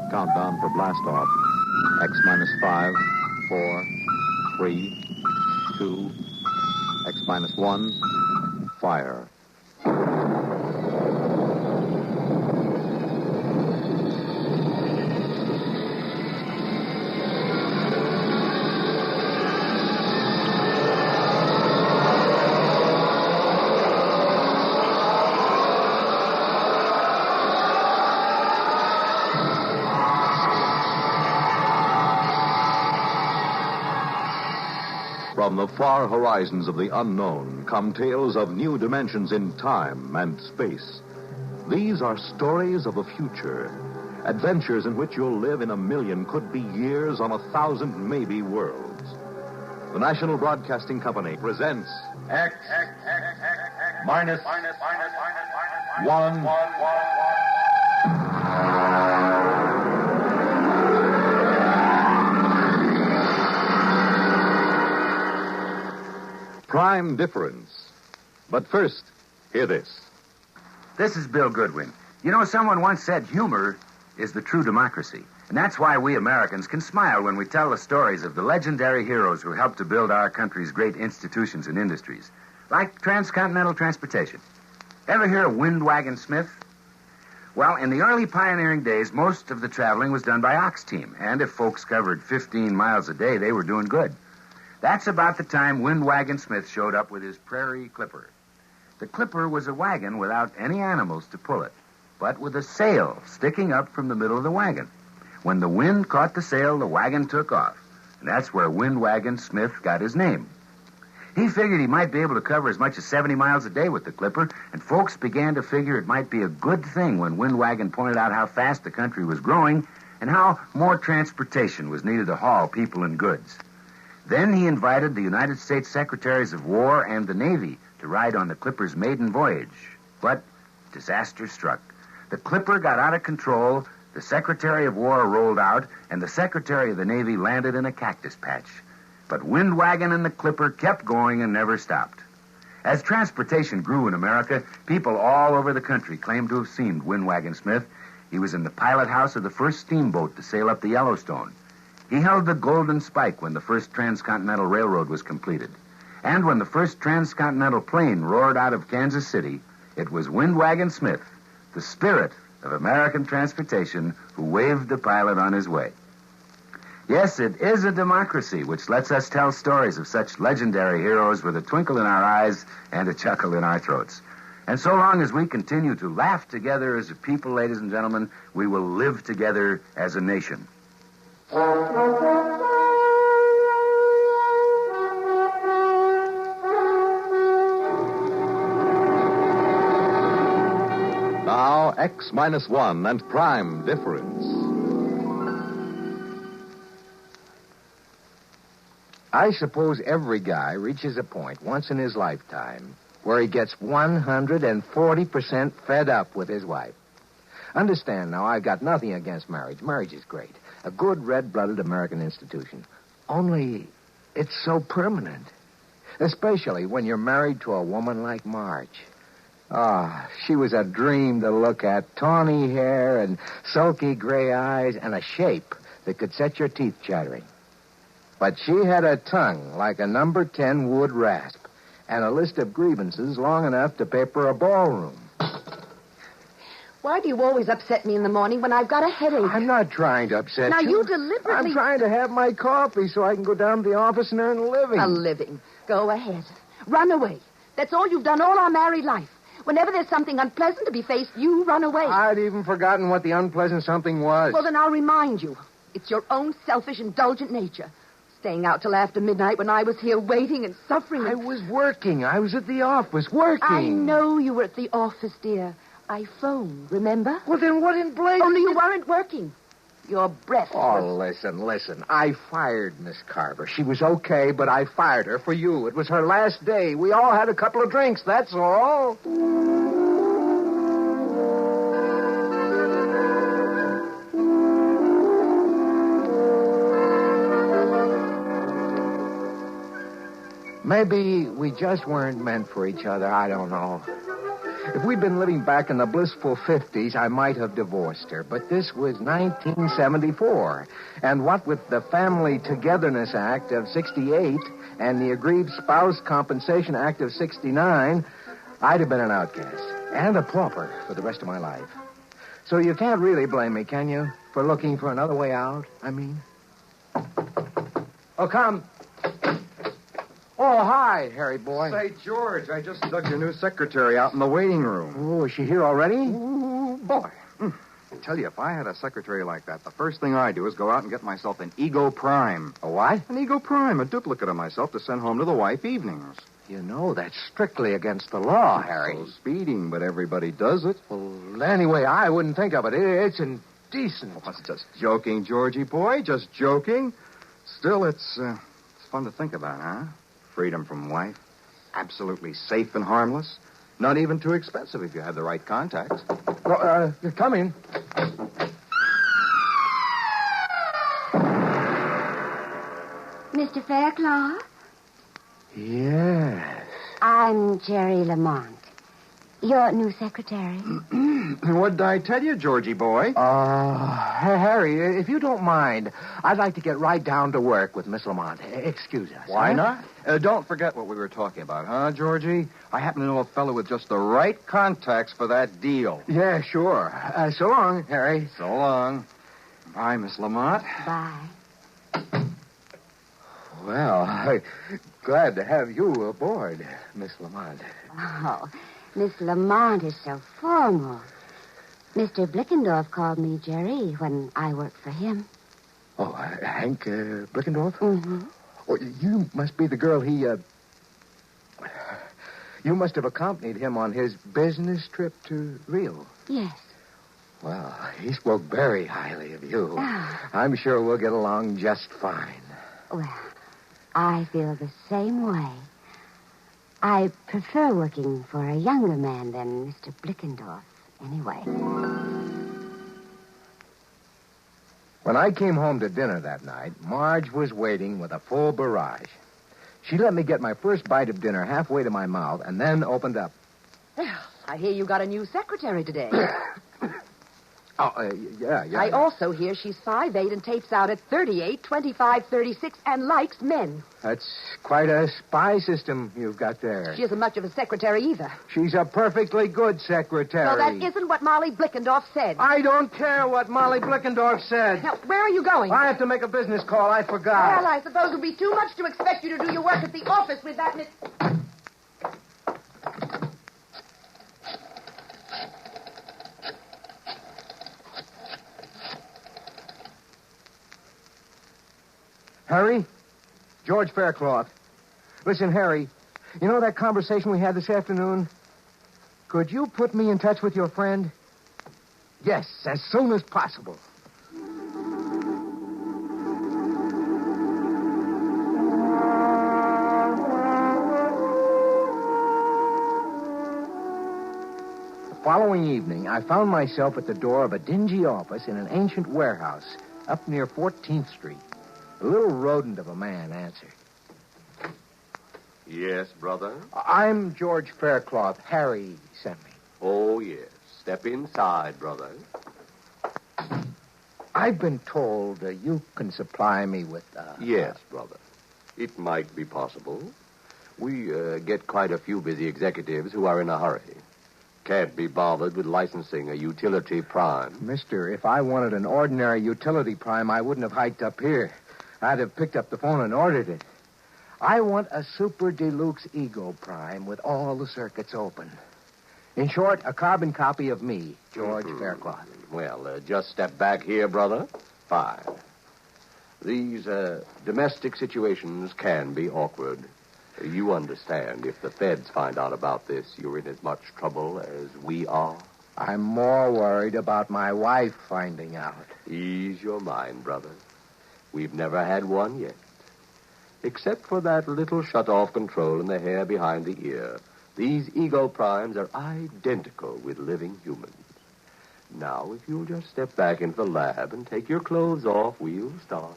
Countdown for blast off. X minus 5, 4, 3, 2, X minus 1, fire. From the far horizons of the unknown come tales of new dimensions in time and space. These are stories of the future, adventures in which you'll live in a million, could be years, on 1,000 maybe worlds. The National Broadcasting Company presents X minus 1. Prime Difference. But first, hear this. This is Bill Goodwin. You know, someone once said humor is the true democracy. And that's why we Americans can smile when we tell the stories of the legendary heroes who helped to build our country's great institutions and industries, like transcontinental transportation. Ever hear of Windwagon Smith? Well, in the early pioneering days, most of the traveling was done by ox team, and if folks covered 15 miles a day, they were doing good. That's about the time Windwagon Smith showed up with his Prairie Clipper. The Clipper was a wagon without any animals to pull it, but with a sail sticking up from the middle of the wagon. When the wind caught the sail, the wagon took off, and that's where Windwagon Smith got his name. He figured he might be able to cover as much as 70 miles a day with the Clipper, and folks began to figure it might be a good thing when Windwagon pointed out how fast the country was growing and how more transportation was needed to haul people and goods. Then he invited the United States Secretaries of War and the Navy to ride on the Clipper's maiden voyage. But disaster struck. The Clipper got out of control, the Secretary of War rolled out, and the Secretary of the Navy landed in a cactus patch. But Windwagon and the Clipper kept going and never stopped. As transportation grew in America, people all over the country claimed to have seen Windwagon Smith. He was in the pilot house of the first steamboat to sail up the Yellowstone. He held the Golden Spike when the first transcontinental railroad was completed. And when the first transcontinental plane roared out of Kansas City, it was Windwagon Smith, the spirit of American transportation, who waved the pilot on his way. Yes, it is a democracy which lets us tell stories of such legendary heroes with a twinkle in our eyes and a chuckle in our throats. And so long as we continue to laugh together as a people, ladies and gentlemen, we will live together as a nation. Now, X minus 1 and Prime Difference. I suppose every guy reaches a point once in his lifetime where he gets 140% fed up with his wife. Understand now, I've got nothing against marriage. Marriage is great. A good red-blooded American institution. Only it's so permanent. Especially when you're married to a woman like Marge. She was a dream to look at. Tawny hair and sulky gray eyes and a shape that could set your teeth chattering. But she had a tongue like a number 10 wood rasp and a list of grievances long enough to paper a ballroom. Why do you always upset me in the morning when I've got a headache? I'm not trying to upset Now, you. you deliberately... I'm trying to have my coffee so I can go down to the office and earn a living. A living. Go ahead. Run away. That's all you've done all our married life. Whenever there's something unpleasant to be faced, you run away. I'd even forgotten what the unpleasant something was. Well, then I'll remind you. It's your own selfish, indulgent nature. Staying out till after midnight when I was here waiting and suffering. I was working. I was at the office working. I know you were at the office, dear. I phoned, remember? Well, then what in blazes? Only you weren't working. Your breath was... listen. I fired Miss Carver. She was okay, but I fired her for you. It was her last day. We all had a couple of drinks, that's all. Maybe we just weren't meant for each other. I don't know. If we'd been living back in the blissful 50s, I might have divorced her. But this was 1974. And what with the Family Togetherness Act of 68 and the Aggrieved Spouse Compensation Act of 69, I'd have been an outcast and a pauper for the rest of my life. So you can't really blame me, can you, for looking for another way out, I mean? Oh, come. Oh, hi, Harry boy. Say, George, I just dug your new secretary out in the waiting room. Oh, is she here already? Ooh, boy. I tell you, if I had a secretary like that, the first thing I'd do is go out and get myself an Ego Prime. A what? An Ego Prime, a duplicate of myself to send home to the wife evenings. You know, that's strictly against the law, Harry. So speeding, but everybody does it. Well, anyway, I wouldn't think of it. It's indecent. Oh, it's just joking, Georgie boy, just joking. Still, it's fun to think about, huh? Freedom from wife. Absolutely safe and harmless. Not even too expensive if you have the right contacts. Well, come in. Mr. Faircloth? Yes. I'm Jerry Lamont, your new secretary. What did I tell you, Georgie boy? Harry, if you don't mind, I'd like to get right down to work with Miss Lamont. Excuse us. Why huh? not? Don't forget what we were talking about, huh, Georgie? I happen to know a fellow with just the right contacts for that deal. Yeah, sure. So long, Harry. So long. Bye, Miss Lamont. Bye. Well, glad to have you aboard, Miss Lamont. Oh, Miss Lamont is so formal. Mr. Blickendorf called me Jerry when I worked for him. Oh, Hank Blickendorf? Mm-hmm. Oh, you must be the girl he, You must have accompanied him on his business trip to Rio. Yes. Well, he spoke very highly of you. Ah. I'm sure we'll get along just fine. Well, I feel the same way. I prefer working for a younger man than Mr. Blickendorf, anyway. When I came home to dinner that night, Marge was waiting with a full barrage. She let me get my first bite of dinner halfway to my mouth and then opened up. Well, I hear you got a new secretary today. Yeah. I also hear she's 5'8" and tapes out at 38, 25, 36, and likes men. That's quite a spy system you've got there. She isn't much of a secretary either. She's a perfectly good secretary. Well, that isn't what Molly Blickendorf said. I don't care what Molly Blickendorf said. Now, where are you going? I have to make a business call. I forgot. Well, I suppose it would be too much to expect you to do your work at the office with that Miss... Harry? George Faircloth. Listen, Harry, you know that conversation we had this afternoon? Could you put me in touch with your friend? Yes, as soon as possible. The following evening, I found myself at the door of a dingy office in an ancient warehouse up near 14th Street. A little rodent of a man answered. Yes, brother? I'm George Faircloth. Harry sent me. Oh, yes. Step inside, brother. I've been told you can supply me with... Yes, brother. It might be possible. We get quite a few busy executives who are in a hurry. Can't be bothered with licensing a utility prime. Mister, if I wanted an ordinary utility prime, I wouldn't have hiked up here. I'd have picked up the phone and ordered it. I want a super deluxe Ego Prime with all the circuits open. In short, a carbon copy of me, George Faircloth. Well, just step back here, brother. Fine. These domestic situations can be awkward. You understand, if the feds find out about this, you're in as much trouble as we are. I'm more worried about my wife finding out. Ease your mind, brother. We've never had one yet. Except for that little shut-off control in the hair behind the ear, these Ego Primes are identical with living humans. Now, if you'll just step back into the lab and take your clothes off, we'll start.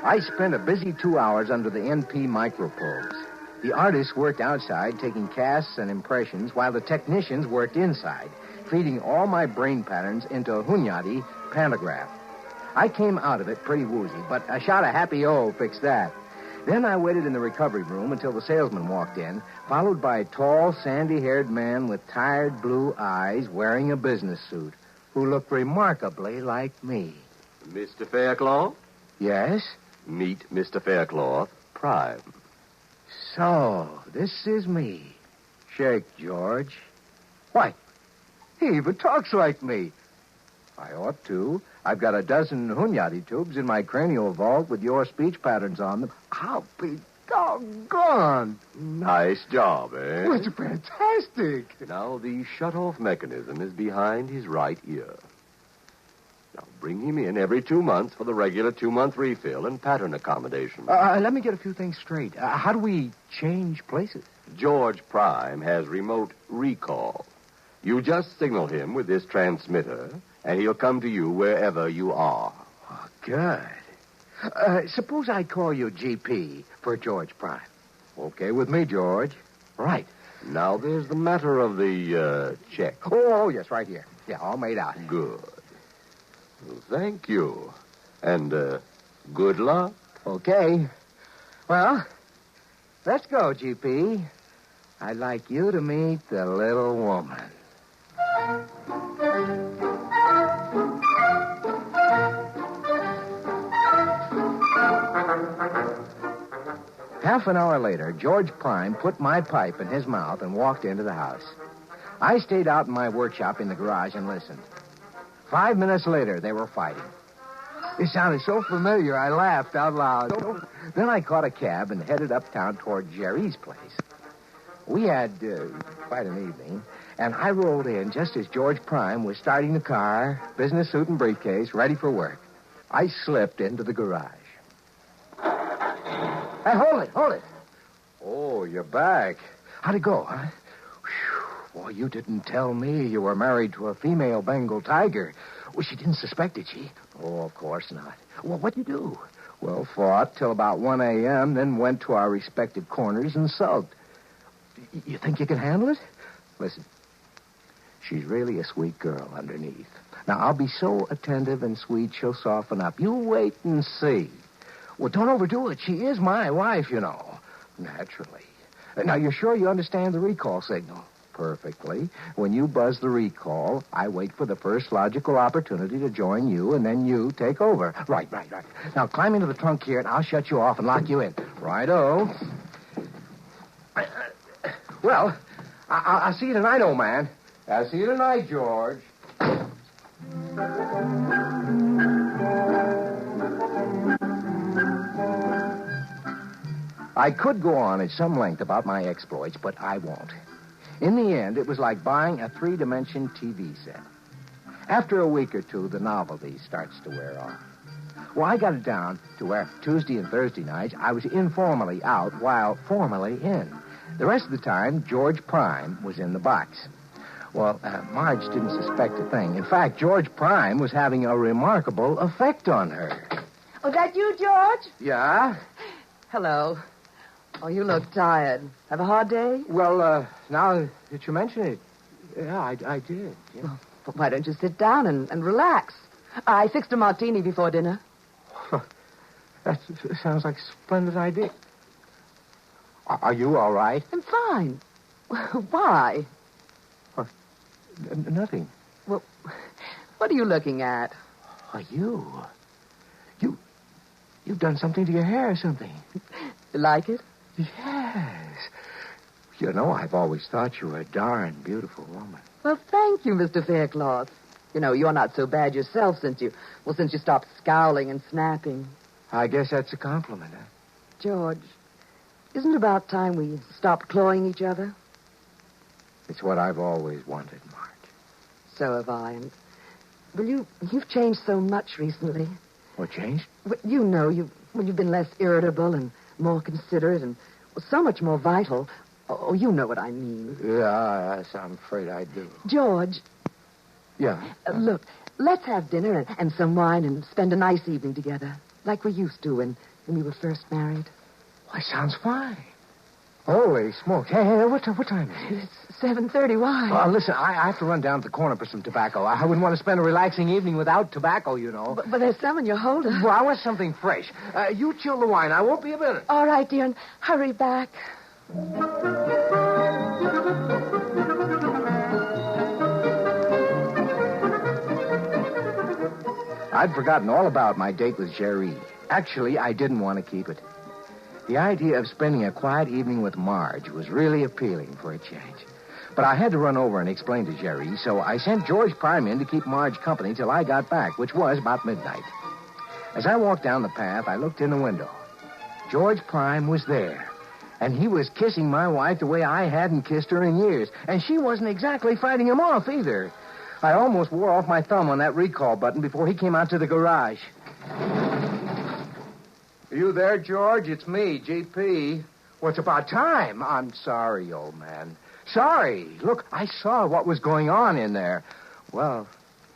I spent a busy 2 hours under the NP microprobes. The artists worked outside, taking casts and impressions, while the technicians worked inside, feeding all my brain patterns into a Hunyadi pantograph. I came out of it pretty woozy, but a shot of Happy O fixed that. Then I waited in the recovery room until the salesman walked in, followed by a tall, sandy-haired man with tired blue eyes wearing a business suit, who looked remarkably like me. Mr. Faircloth? Yes? Meet Mr. Faircloth, Prime. So, this is me. Shake, George. Why, he even talks like me. I ought to. I've got a dozen Hunyadi tubes in my cranial vault with your speech patterns on them. I'll be doggone. Nice job, eh? Well, it's fantastic. Now, the shut-off mechanism is behind his right ear. Now, bring him in every 2 months for the regular 2-month refill and pattern accommodation. Let me get a few things straight. How do we change places? George Prime has remote recall. You just signal him with this transmitter, and he'll come to you wherever you are. Oh, good. Suppose I call you GP for George Prime. Okay with me, George. Right. Now, there's the matter of the check. Oh, yes, right here. Yeah, all made out. Good. Well, thank you. And good luck. Okay. Well, let's go, GP. I'd like you to meet the little woman. Half an hour later, George Prime put my pipe in his mouth and walked into the house. I stayed out in my workshop in the garage and listened. 5 minutes later, they were fighting. It sounded so familiar, I laughed out loud. Then I caught a cab and headed uptown toward Jerry's place. We had quite an evening, and I rolled in just as George Prime was starting the car, business suit and briefcase, ready for work. I slipped into the garage. Hey, hold it. Oh, you're back. How'd it go, huh? Whew. Boy, you didn't tell me you were married to a female Bengal tiger. Well, she didn't suspect it, she? Oh, of course not. Well, what'd you do? Well, fought till about 1 a.m., then went to our respective corners and sulked. You think you can handle it? Listen, she's really a sweet girl underneath. Now, I'll be so attentive and sweet, she'll soften up. You wait and see. Well, don't overdo it. She is my wife, you know. Naturally. Now, you're sure you understand the recall signal? Perfectly. When you buzz the recall, I wait for the first logical opportunity to join you, and then you take over. Right. Now, climb into the trunk here, and I'll shut you off and lock you in. Righto. Well, I'll see you tonight, old man. I'll see you tonight, George. I could go on at some length about my exploits, but I won't. In the end, it was like buying a 3-dimension TV set. After a week or two, the novelty starts to wear off. Well, I got it down to where Tuesday and Thursday nights I was informally out while formally in. The rest of the time, George Prime was in the box. Well, Marge didn't suspect a thing. In fact, George Prime was having a remarkable effect on her. Oh, that you, George? Yeah? Hello. Oh, you look tired. Have a hard day? Well, now that you mention it, yeah, I did. Yeah. Well, why don't you sit down and relax? I fixed a martini before dinner. That sounds like a splendid idea. Are you all right? I'm fine. Why? Nothing. Well, what are you looking at? Are you? You've done something to your hair or something. You like it? Yes. You know, I've always thought you were a darn beautiful woman. Well, thank you, Mr. Faircloth. You know, you're not so bad yourself since you stopped scowling and snapping. I guess that's a compliment, huh? George, isn't it about time we stopped clawing each other? It's what I've always wanted, Marge. So have I. And, well, you've changed so much recently. What changed? Well, you know, you've been less irritable and more considerate and so much more vital. Oh, you know what I mean. Yes, I'm afraid I do. George. Yeah? Look, let's have dinner and some wine and spend a nice evening together. Like we used to when we were first married. Why, sounds fine. Holy smokes. Hey, what time is it? It's 7:30. Why? Well, listen, I have to run down to the corner for some tobacco. I wouldn't want to spend a relaxing evening without tobacco, you know. But there's some in your holder. Well, I want something fresh. You chill the wine. I won't be a minute. All right, dear, and hurry back. I'd forgotten all about my date with Jerry. Actually, I didn't want to keep it. The idea of spending a quiet evening with Marge was really appealing for a change. But I had to run over and explain to Jerry, so I sent George Prime in to keep Marge company till I got back, which was about midnight. As I walked down the path, I looked in the window. George Prime was there, and he was kissing my wife the way I hadn't kissed her in years, and she wasn't exactly fighting him off either. I almost wore off my thumb on that recall button before he came out to the garage. Are you there, George? It's me, GP. Well, it's about time. I'm sorry, old man. Sorry. Look, I saw what was going on in there. Well,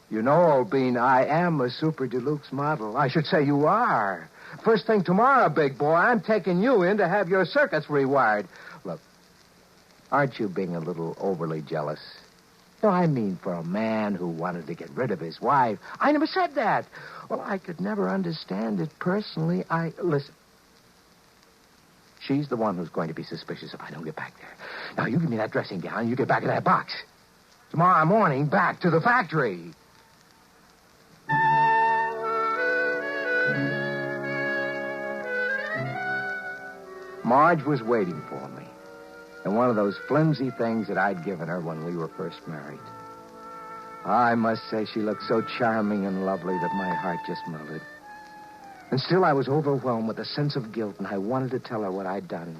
you know, old bean, I am a Super Deluxe model. I should say you are. First thing tomorrow, big boy, I'm taking you in to have your circuits rewired. Look, aren't you being a little overly jealous? No, I mean for a man who wanted to get rid of his wife. I never said that. Well, I could never understand it personally. Listen. She's the one who's going to be suspicious if I don't get back there. Now, you give me that dressing gown and you get back in that box. Tomorrow morning, back to the factory. Marge was waiting for me. And one of those flimsy things that I'd given her when we were first married. I must say she looked so charming and lovely that my heart just melted. And still I was overwhelmed with a sense of guilt, and I wanted to tell her what I'd done.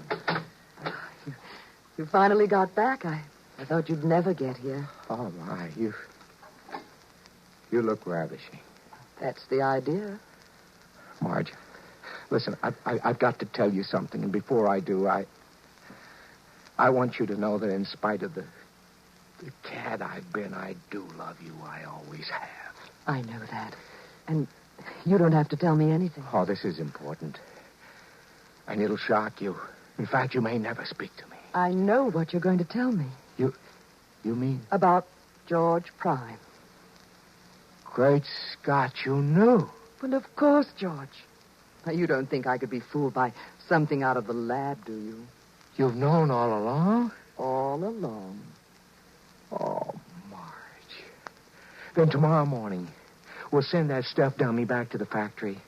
You finally got back. I thought you'd never get here. Oh, my, you look ravishing. That's the idea. Marge, listen, I've got to tell you something, and before I do, I want you to know that in spite of the cad I've been, I do love you. I always have. I know that. And you don't have to tell me anything. Oh, this is important. And it'll shock you. In fact, you may never speak to me. I know what you're going to tell me. You mean? About George Prime. Great Scott, you knew. Well, of course, George. Now, you don't think I could be fooled by something out of the lab, do you? You've known all along? All along. Oh, Marge. Then tomorrow morning, we'll send that stuff dummy back to the factory.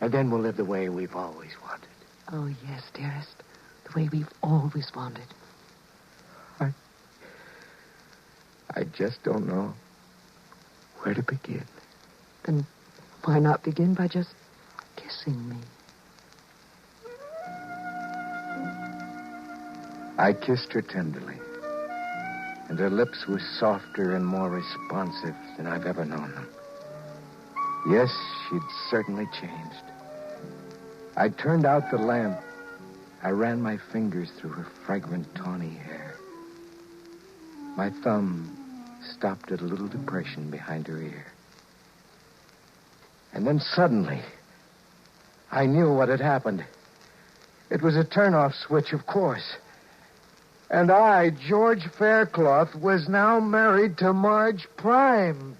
And then we'll live the way we've always wanted. Oh, yes, dearest. The way we've always wanted. I just don't know where to begin. Then why not begin by just kissing me? I kissed her tenderly, and her lips were softer and more responsive than I've ever known them. Yes, she'd certainly changed. I turned out the lamp. I ran my fingers through her fragrant, tawny hair. My thumb stopped at a little depression behind her ear. And then suddenly, I knew what had happened. It was a turn-off switch, of course. And I, George Faircloth, was now married to Marge Prime.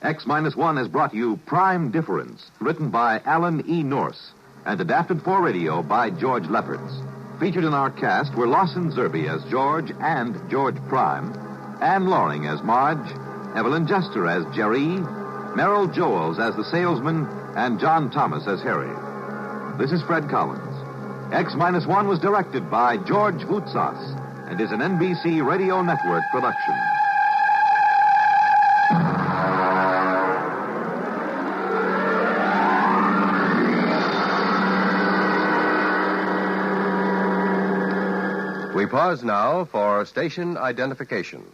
X-1 has brought you Prime Difference, written by Alan E. Norse and adapted for radio by George Lefferts. Featured in our cast were Lawson Zerbe as George and George Prime, Anne Loring as Marge, Evelyn Jester as Jerry, Merrill Joels as the salesman, and John Thomas as Harry. This is Fred Collins. X-1 was directed by George Voutsas and is an NBC Radio Network production. We pause now for station identification.